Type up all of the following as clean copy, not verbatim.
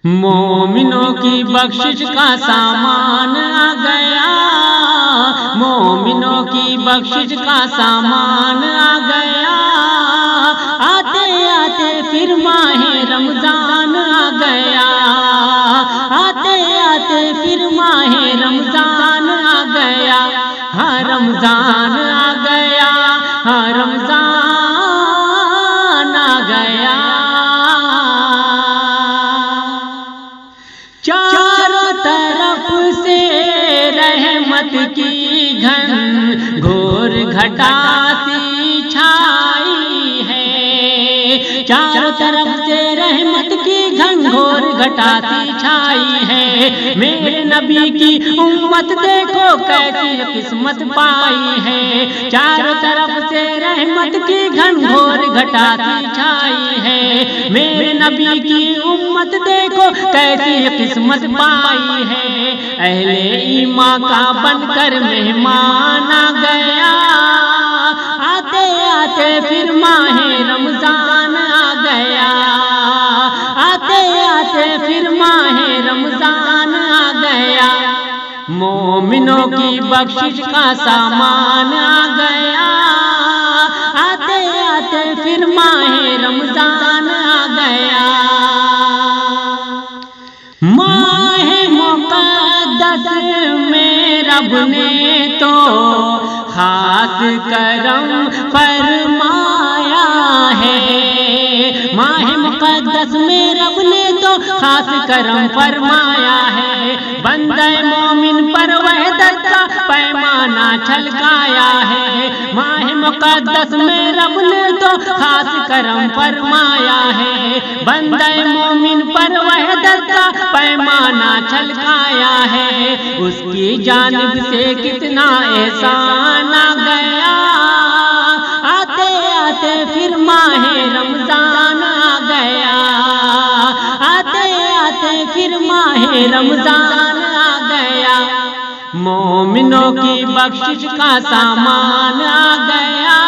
مومنوں کی بخشش کا سامان آ گیا، مومنوں کی بخشش کا سامان آ گیا، آتے آتے پھر ماہ رمضان آ گیا، آتے آتے پھر ماہ رمضان آ گیا، ہاں رمضان آ گیا، ہاں رمضان آ گیا۔ چاروں طرف سے رحمت کی گھن گھور گھٹا سی چھائی ہے، چاروں طرف سے رحمت کی گھن گھور گھٹا سی چھائی ہے، میرے نبی کی امت دیکھو کیسی قسمت پائی ہے، چاروں طرف سے رحمت کی گھن گھور گھٹا سی چھائی ہے، میرے نبی کی امت دیکھو کیسی قسمت پائی ہے، اہل ایمان کا بن کر مہمان آ گیا، آتے آتے پھر ماہ رمضان آ گیا، آتے آتے پھر ماہ رمضان آ گیا، مومنوں کی بخشش کا سامان آ گیا، آتے آتے پھر ماہ رمضان آ گیا۔ ماہ مقدس میں رب نے تو خاص کرم فرمایا ہے، ماہ مقدس میں رب نے تو خاص کرم فرمایا ہے، بندہ مومن پر وحدت کا پیمانہ چھلکایا ہے، ماہ مقدس میں رب نے تو خاص کرم فرمایا ہے، بندہ مومن پر وحدت کا پیمانہ چھلکایا ہے، اس کی جانب سے کتنا احسان آ گیا، آتے آتے پھر ماہ رمضان آ گیا، آتے آتے پھر ماہ رمضان آ گیا، مومنوں کی بخشش کا سامان آ گیا،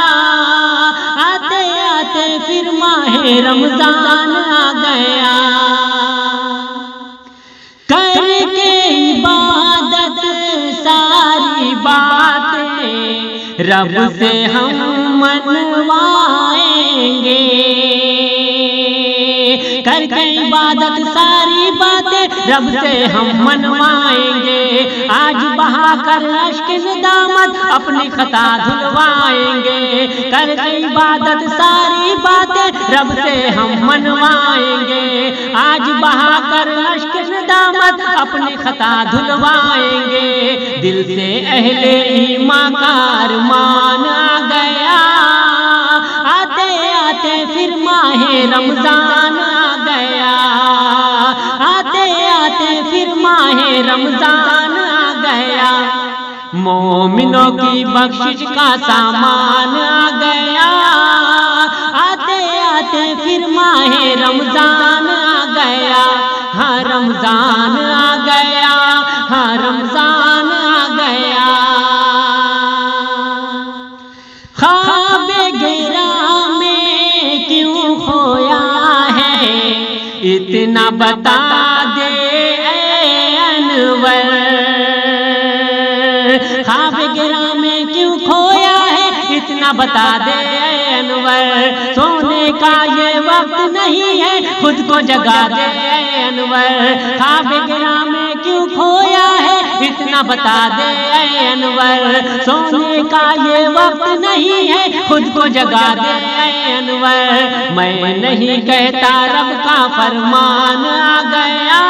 آتے آتے پھر ماہ رمضان آ گیا۔ کر کے عبادت ساری باتیں رب سے ہم منوائیں گے، کر کے عبادت ساری باتیں رب سے ہم منوائیں گے، آج بہا کر اشک ندامت اپنی خطا دھلوائیں گے، کر کے عبادت ساری باتیں رب سے ہم منوائیں گے، آج بہا کر اشک ندامت اپنی خطا دھلوائیں گے، دل سے اہل ایمان کا ارمان آ گیا، آتے آتے پھر ماہ رمضان آ گیا، آتے آتے پھر ماہ رمضان آ گیا، مومنوں کی بخشش کا سامان آ گیا، آتے آتے پھر ماہ رمضان آ گیا، ہاں رمضان آ گیا، ہاں رمضان آ گیا۔ خواب گرا میں کیوں کھویا ہے اتنا بتا دے اے انور، خواب گرا میں کیوں کھویا ہے اتنا بتا دے اے انور، سونے کا یہ وقت نہیں ہے خود کو جگا دے اے انور، خواب گرا میں کیوں کھویا ہے اتنا بتا دے اے انور، سونے کا یہ وقت نہیں ہے خود کو جگا دے اے انور، میں نہیں کہتا رب کا فرمان آ گیا،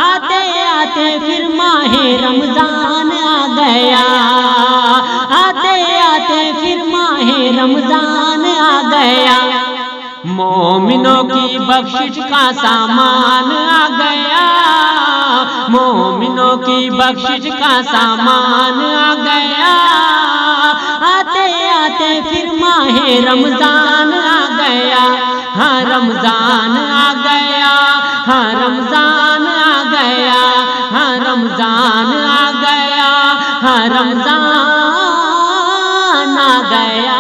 آتے آتے پھر ماہ رمضان آ گیا، آتے آتے پھر ماہ رمضان آ گیا، مومنوں کی بخشش کا سامان آ گیا، مومنوں کی بخشش کا سامان آ گیا، آتے آتے پھر ماہ رمضان آ گیا، ہاں رمضان آ گیا، ہاں رمضان آ گیا، ہاں رمضان آ گیا، ہاں رمضان آ گیا۔